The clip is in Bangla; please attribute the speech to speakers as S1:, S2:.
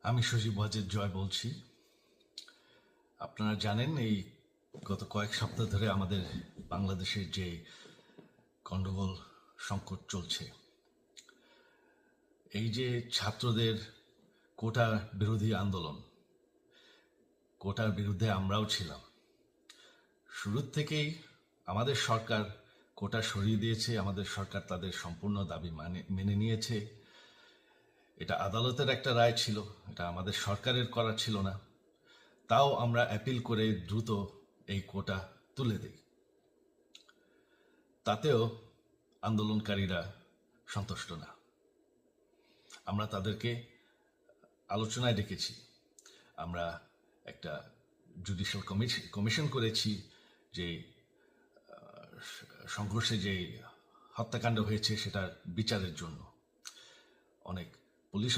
S1: আমি সজীব ওয়াজেদ জয় বলছি। আপনারা জানেন এই গত কয়েক সপ্তাহ ধরে আমাদের বাংলাদেশের যে গণ্ডগোল সংকট চলছে, এই যে ছাত্রদের কোটা বিরোধী আন্দোলন, কোটার বিরুদ্ধে আমরাও ছিলাম। শুরুর থেকেই আমাদের সরকার কোটা সরিয়ে দিয়েছে, আমাদের সরকার তাদের সম্পূর্ণ দাবি মেনে নিয়েছে। এটা আদালতের একটা রায় ছিল, এটা আমাদের সরকারের করা ছিল না। তাও আমরা অ্যাপিল করে দ্রুত এই কোটা তুলে দিই। তাতেও আন্দোলনকারীরা সন্তুষ্ট না। আমরা তাদেরকে আলোচনায় ডেকেছি, আমরা একটা জুডিশিয়াল কমিশন করেছি, যে সংঘর্ষে যে হত্যাকাণ্ড হয়েছে সেটার বিচারের জন্য। অনেক পুলিশ